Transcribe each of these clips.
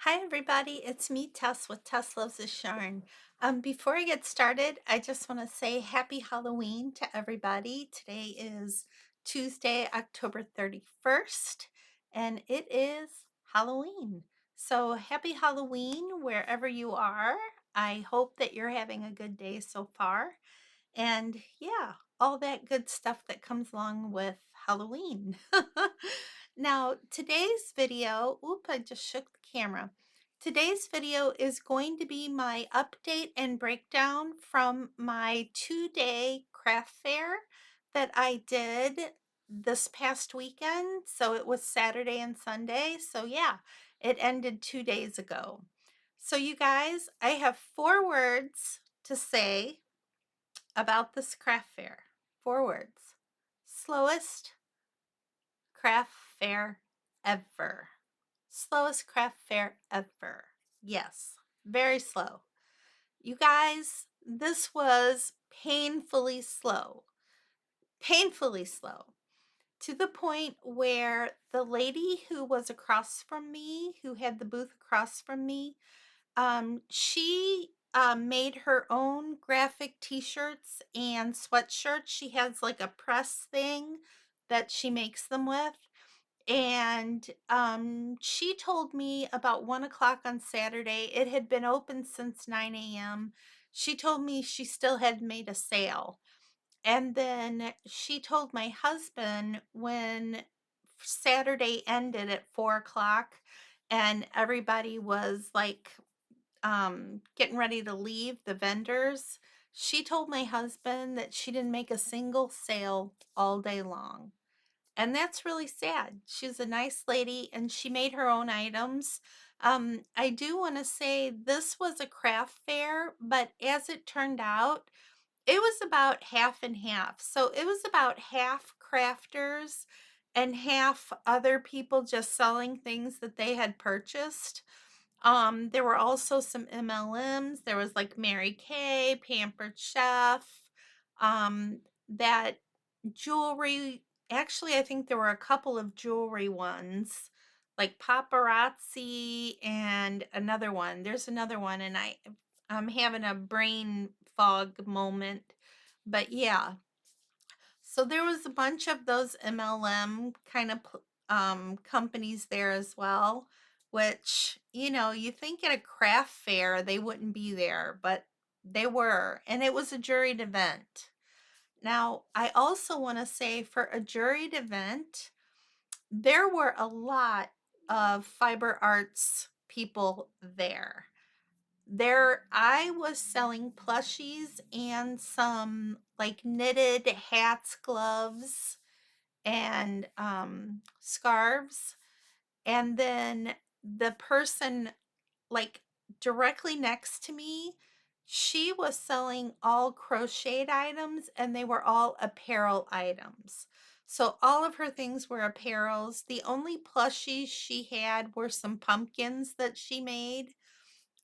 Hi everybody, it's me Tess with Tess Loves This Yarn. Before I get started, I just want to say happy Halloween to everybody. Today is Tuesday, October 31st, and it is Halloween. So happy Halloween wherever you are. I hope that you're having a good day so far. And yeah, all that good stuff that comes along with Halloween. Now, today's video, oop, I just shook the camera. Today's video is going to be my update and breakdown from my 2-day craft fair that I did this past weekend. So it was Saturday and Sunday. So yeah, it ended 2 days ago. So you guys, I have 4 words to say about this craft fair. 4 words. Slowest craft fair ever. Slowest craft fair ever. Yes, very slow. You guys, this was painfully slow. Painfully slow. To the point where the lady who was across from me, who had the booth across from me, she made her own graphic t-shirts and sweatshirts. She has like a press thing that she makes them with. And she told me about 1 o'clock on Saturday. It had been open since 9 a.m. She told me she still had made a sale. And then she told my husband when Saturday ended at 4 o'clock and everybody was like getting ready to leave, the vendors, she told my husband that she didn't make a single sale all day long. And that's really sad. She's a nice lady and she made her own items. I do want to say this was a craft fair, but as it turned out, it was about half and half. So it was about half crafters and half other people just selling things that they had purchased. There were also some MLMs. There was like Mary Kay, Pampered Chef, that jewelry. Actually, I think there were a couple of jewelry ones, like paparazzi and another one. There's another one, and I'm having a brain fog moment. But yeah, so there was a bunch of those MLM kind of companies there as well, which, you think at a craft fair they wouldn't be there, but they were, and it was a juried event. Now, I also want to say for a juried event, there were a lot of fiber arts people there. I was selling plushies and some like knitted hats, gloves, and scarves. And then the person like directly next to me, she was selling all crocheted items and they were all apparel items. So all of her things were apparels. The only plushies she had were some pumpkins that she made.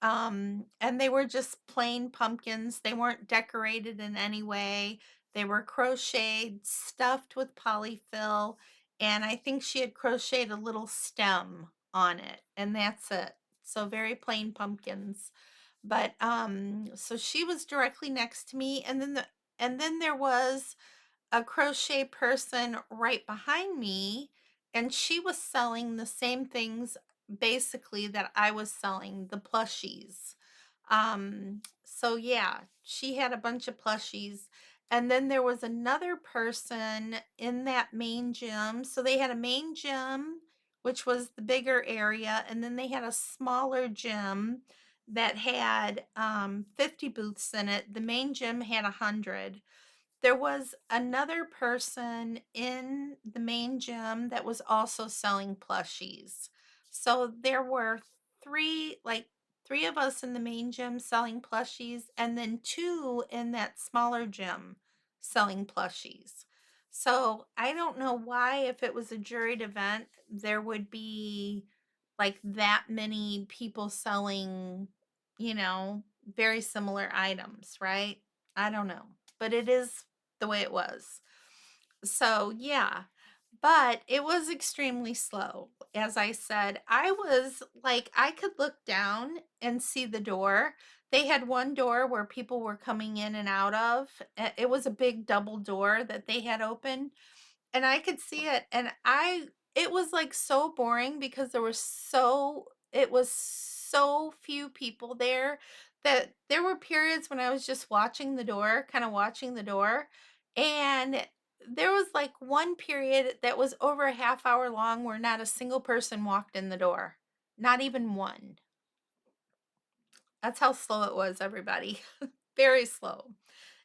And they were just plain pumpkins. They weren't decorated in any way. They were crocheted, stuffed with polyfill, and I think she had crocheted a little stem on it, and that's it. So very plain pumpkins. But so she was directly next to me, and then there was a crochet person right behind me, and she was selling the same things basically that I was selling, the plushies. So yeah, she had a bunch of plushies. And then there was another person in that main gym. So they had a main gym, which was the bigger area, and then they had a smaller gym that had 50 booths in it. The main gym had 100. There was another person in the main gym that was also selling plushies. So there were three of us in the main gym selling plushies, and then 2 in that smaller gym selling plushies. So I don't know why, if it was a juried event, there would be like that many people selling, very similar items, right? I don't know, but it is the way it was. So, yeah. But it was extremely slow. As I said, I was like, I could look down and see the door. They had one door where people were coming in and out of. It was a big double door that they had open, and I could see it, and I it was, like, so boring because it was so few people there that there were periods when I was just watching the door, kinda watching the door, and there was, like, one period that was over a half hour long where not a single person walked in the door, not even one. That's how slow it was, everybody. Very slow.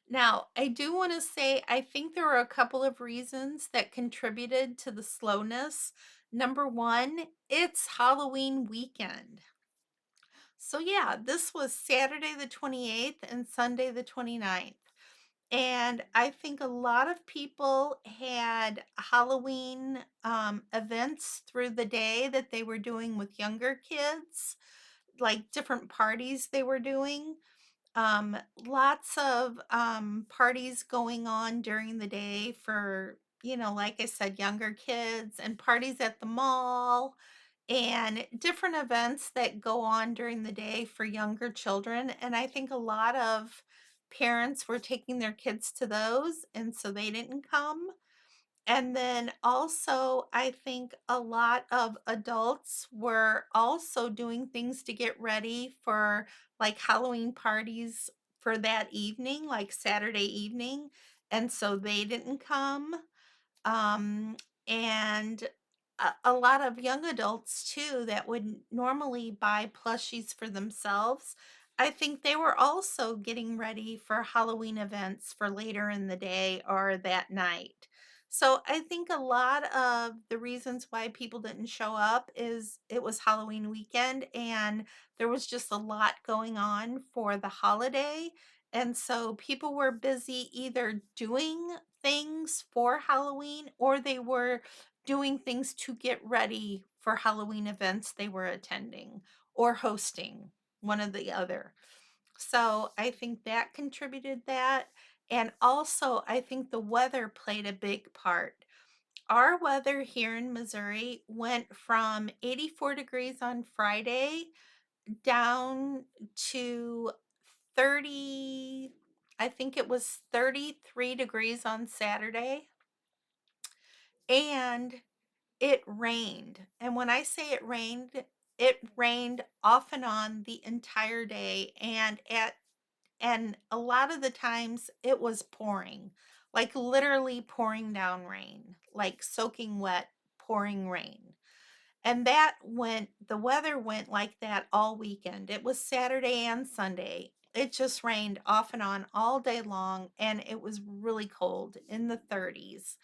Now, I do want to say I think there are a couple of reasons that contributed to the slowness. Number one, it's Halloween weekend. So, yeah, this was Saturday the 28th and Sunday the 29th. And I think a lot of people had Halloween events through the day that they were doing with younger kids, like different parties they were doing. Lots of, parties going on during the day for, like I said, younger kids and parties at the mall and different events that go on during the day for younger children. And I think a lot of parents were taking their kids to those, and so they didn't come. And then also, I think a lot of adults were also doing things to get ready for like Halloween parties for that evening, like Saturday evening. And so they didn't come. Um, and a lot of young adults too that would normally buy plushies for themselves. I think they were also getting ready for Halloween events for later in the day or that night. So I think a lot of the reasons why people didn't show up is it was Halloween weekend and there was just a lot going on for the holiday. And so people were busy either doing things for Halloween or they were doing things to get ready for Halloween events they were attending or hosting, one or the other. So I think that contributed that. And also, I think the weather played a big part. Our weather here in Missouri went from 84 degrees on Friday down to 30, I think it was 33 degrees on Saturday, and it rained. And when I say it rained off and on the entire day, and a lot of the times it was pouring, like literally pouring down rain, like soaking wet, pouring rain. And the weather went like that all weekend. It was Saturday and Sunday. It just rained off and on all day long, and it was really cold in the 30s.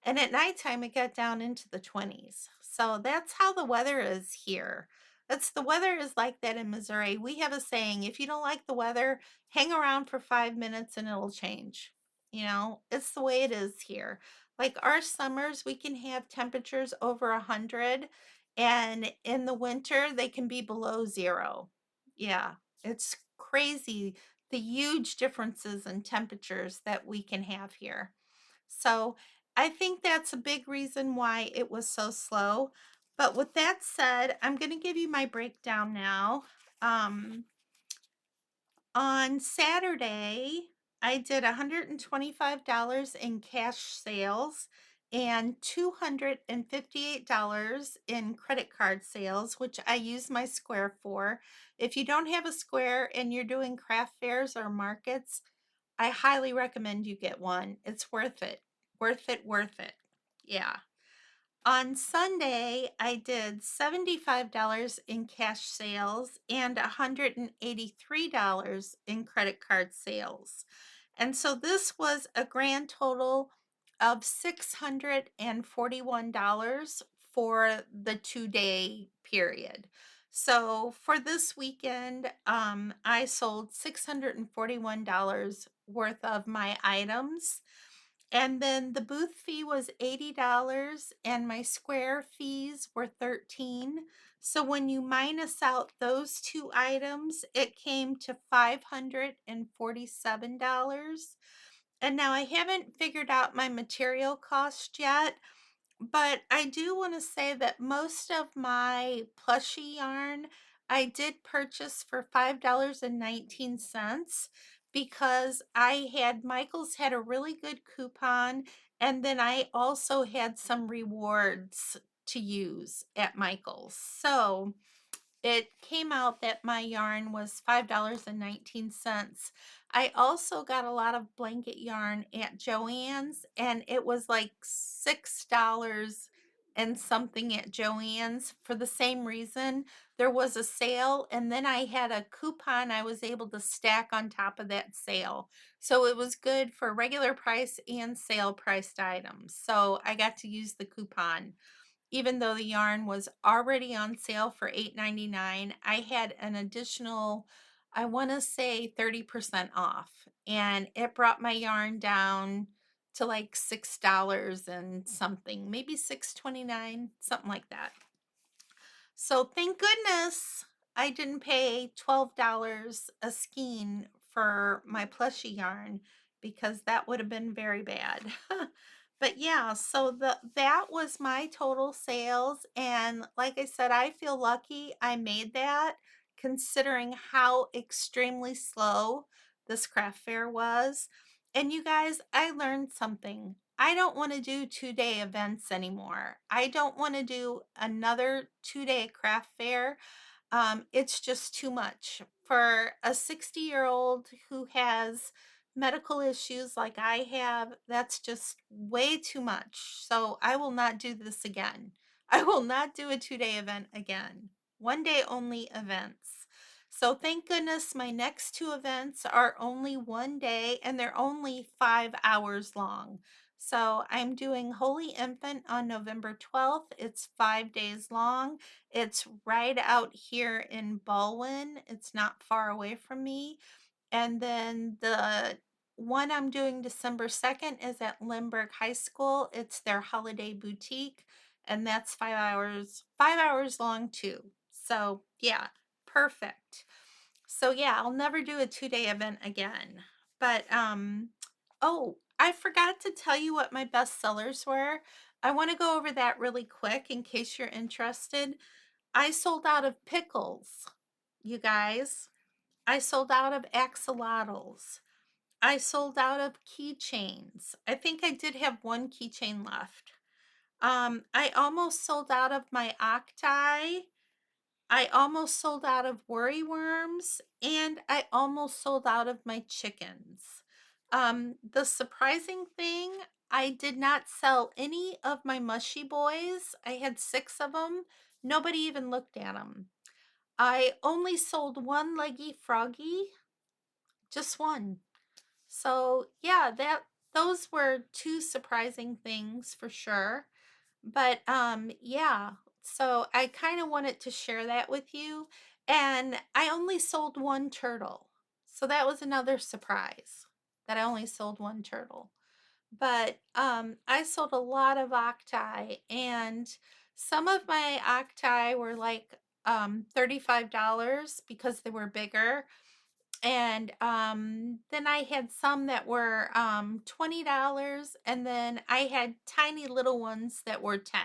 And at nighttime, it got down into the 20s. So that's how the weather is here. The weather is like that in Missouri. We have a saying, if you don't like the weather, hang around for 5 minutes and it'll change. It's the way it is here. Like our summers, we can have temperatures over 100, and in the winter, they can be below 0. Yeah, it's crazy the huge differences in temperatures that we can have here. So, I think that's a big reason why it was so slow. But with that said, I'm gonna give you my breakdown now. Um, on Saturday, I did $125 in cash sales and $258 in credit card sales, which I use my Square for. If you don't have a Square and you're doing craft fairs or markets, I highly recommend you get one. It's worth it. Worth it, worth it. Yeah. On Sunday, I did $75 in cash sales and $183 in credit card sales. And so this was a grand total of $641 for the 2-day period. So for this weekend, I sold $641 worth of my items, and then the booth fee was $80 and my Square fees were 13. So when you minus out those two items, it came to $547. And now I haven't figured out my material cost yet, But I do wanna say that most of my plushie yarn, I did purchase for $5.19 because I had Michaels had a really good coupon, and then I also had some rewards to use at Michaels. So it came out that my yarn was $5.19. I also got a lot of blanket yarn at Joann's, and it was like $6 and something at Joann's for the same reason. There was a sale, and then I had a coupon I was able to stack on top of that sale. So it was good for regular price and sale priced items. So I got to use the coupon. Even though the yarn was already on sale for $8.99, I had an additional, I want to say 30% off, and it brought my yarn down to like $6 and something, maybe 6.29, something like that. So thank goodness I didn't pay $12 a skein for my plushie yarn because that would have been very bad. But yeah, so that was my total sales, and like I said, I feel lucky I made that considering how extremely slow this craft fair was. And you guys, I learned something. I don't want to do 2-day events anymore. I don't want to do another 2-day craft fair. It's just too much for a 60-year-old who has medical issues like I have. That's just way too much. So I will not do this again. I will not do a 2-day event again. 1-day only events. So thank goodness my next two events are only 1 day and they're only 5 hours long. So I'm doing Holy Infant on November 12th. It's 5 days long. It's right out here in Ballwin. It's not far away from me. And then the one I'm doing December 2nd is at Lindbergh High School. It's their holiday boutique, and that's 5 hours long too. So yeah, perfect. So yeah, I'll never do a 2-day event again. But oh, I forgot to tell you what my best sellers were. I want to go over that really quick in case you're interested. I sold out of pickles, you guys. I sold out of axolotls. I sold out of keychains. I think I did have one keychain left. I almost sold out of my octai. I almost sold out of worry worms, and I almost sold out of my chickens. The surprising thing, I did not sell any of my mushy boys. I had 6 of them. Nobody even looked at them. I only sold one leggy froggy, just one. So yeah, that those were two surprising things for sure. But yeah, so I kind of wanted to share that with you. And I only sold one turtle. So that was another surprise that I only sold one turtle. But I sold a lot of octai, and some of my octai were like $35 because they were bigger, and then I had some that were $20, and then I had tiny little ones that were 10.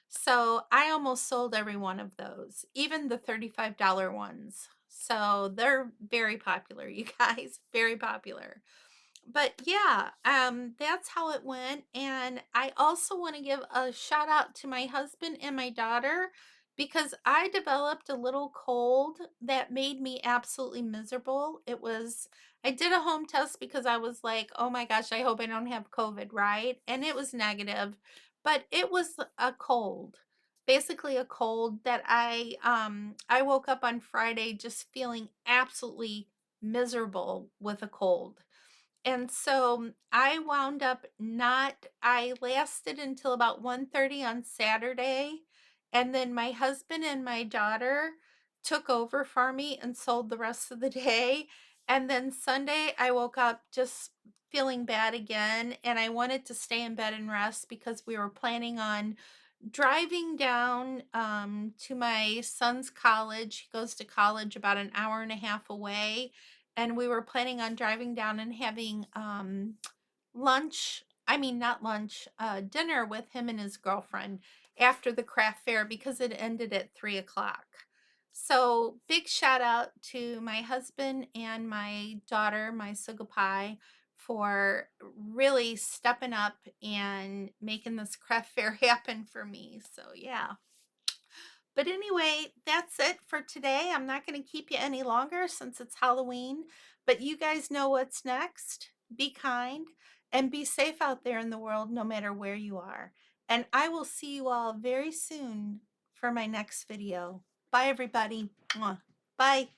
So I almost sold every one of those, even the $35 ones. So they're very popular, you guys, very popular. But yeah, that's how it went. And I also want to give a shout out to my husband and my daughter because I developed a little cold that made me absolutely miserable. I did a home test because I was like, oh my gosh, I hope I don't have COVID, right? And it was negative, but it was a cold. Basically a cold that I woke up on Friday just feeling absolutely miserable with a cold. And so I wound up not I lasted until about 1:30 on Saturday, and then my husband and my daughter took over for me and sold the rest of the day. And then Sunday, I woke up just feeling bad again, and I wanted to stay in bed and rest because we were planning on driving down to my son's college. He goes to college about an hour and a half away, and we were planning on driving down and having lunch I mean, not lunch, dinner with him and his girlfriend after the craft fair because it ended at 3 o'clock. So, big shout out to my husband and my daughter, my Sugapai, for really stepping up and making this craft fair happen for me. So, yeah. But anyway, that's it for today. I'm not going to keep you any longer since it's Halloween, but you guys know what's next. Be kind and be safe out there in the world, no matter where you are. And I will see you all very soon for my next video. Bye, everybody. Mwah. Bye.